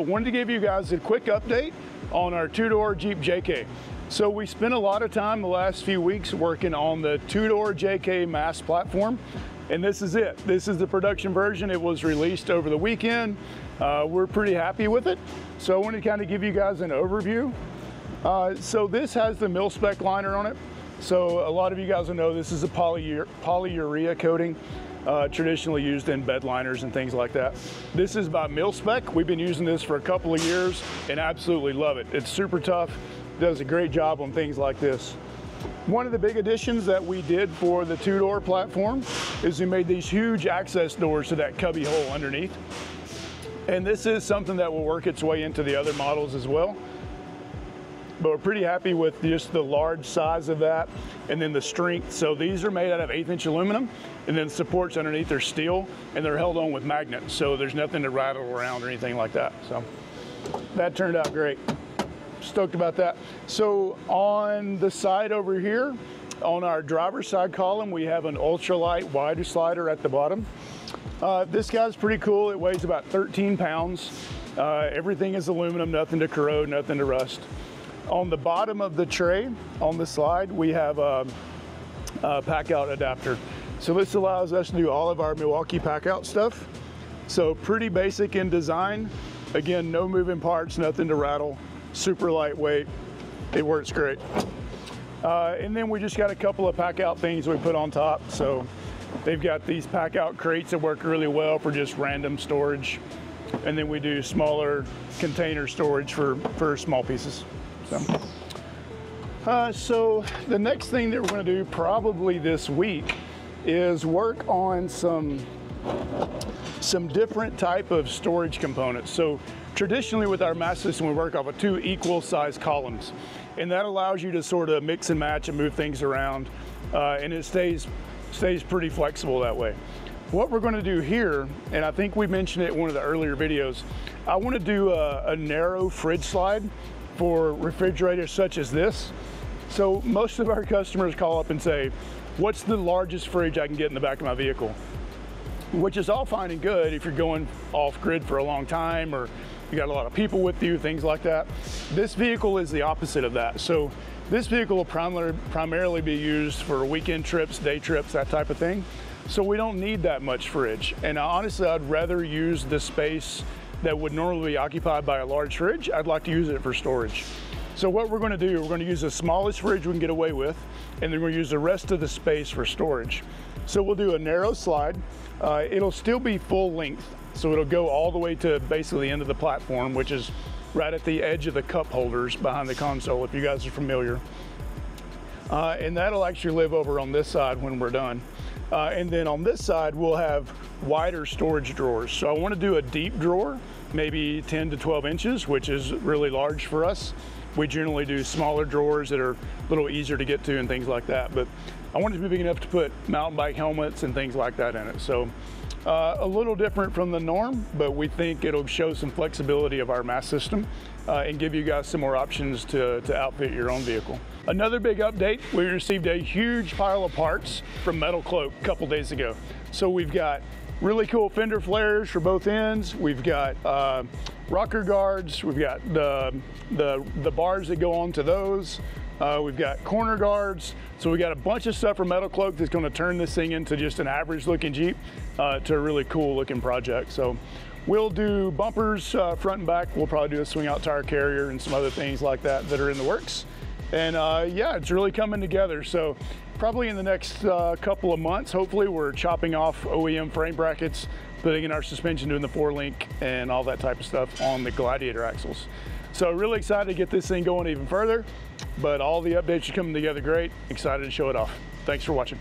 but wanted to give you guys a quick update on our two-door Jeep JK. So we spent a lot of time the last few weeks working on the two-door JK mass platform, and this is it. This is the production version. It was released over the weekend. We're pretty happy with it. So I wanted to kind of give you guys an overview. So this has the mil-spec liner on it. So a lot of you guys will know this is a polyurea coating, traditionally used in bed liners and things like that. This is by mil-spec. We've been using this for a couple of years and absolutely love it. It's super tough, does a great job on things like this. One of the big additions that we did for the two-door platform is we made these huge access doors to that cubby hole underneath. And this is something that will work its way into the other models as well. But we're pretty happy with just the large size of that and then the strength. So these are made out of 1/8" aluminum, and then the supports underneath are steel, and they're held on with magnets. So there's nothing to rattle around or anything like that. So that turned out great. Stoked about that. So on the side over here, on our driver's side column, we have an ultralight wider slider at the bottom. This guy's pretty cool. It weighs about 13 pounds. Everything is aluminum, nothing to corrode, nothing to rust. On the bottom of the tray, on the slide, we have a pack out adapter. So this allows us to do all of our Milwaukee pack out stuff. So pretty basic in design. Again, no moving parts, nothing to rattle, super lightweight. It works great. And then we just got a couple of pack out things we put on top. So they've got these pack out crates that work really well for just random storage. And then we do smaller container storage for small pieces. So the next thing that we're going to do probably this week is work on some different type of storage components. So traditionally with our mass system, we work off of 2 equal size columns, and that allows you to sort of mix and match and move things around, and it stays pretty flexible that way. What we're going to do here, and I think we mentioned it in one of the earlier videos, I want to do a narrow fridge slide for refrigerators such as this. So most of our customers call up and say, what's the largest fridge I can get in the back of my vehicle? Which is all fine and good if you're going off grid for a long time or you got a lot of people with you, things like that. This vehicle is the opposite of that. So this vehicle will primarily be used for weekend trips, day trips, that type of thing. So we don't need that much fridge. And honestly, I'd rather use the space that would normally be occupied by a large fridge. I'd like to use it for storage. So what we're going to do, we're going to use the smallest fridge we can get away with, and then we'll use the rest of the space for storage. So we'll do a narrow slide. It'll still be full length, so it'll go all the way to basically the end of the platform, which is right at the edge of the cup holders behind the console, if you guys are familiar. And that'll actually live over on this side when we're done. And then on this side, we'll have wider storage drawers. So I want to do a deep drawer, maybe 10 to 12 inches, which is really large for us. We generally do smaller drawers that are a little easier to get to and things like that. But I want it to be big enough to put mountain bike helmets and things like that in it. So a little different from the norm, but we think it'll show some flexibility of our mass system and give you guys some more options to outfit your own vehicle. Another big update, we received a huge pile of parts from Metal Cloak a couple days ago. So we've got really cool fender flares for both ends. We've got rocker guards. We've got the bars that go onto those. We've got corner guards. So we got a bunch of stuff from Metal Cloak that's going to turn this thing into just an average looking Jeep to a really cool looking project. So we'll do bumpers front and back. We'll probably do a swing out tire carrier and some other things like that that are in the works. And yeah, it's really coming together. So probably in the next couple of months, hopefully we're chopping off OEM frame brackets, putting in our suspension, doing the 4-link and all that type of stuff on the Gladiator axles. So really excited to get this thing going even further, but all the updates are coming together great. Excited to show it off. Thanks for watching.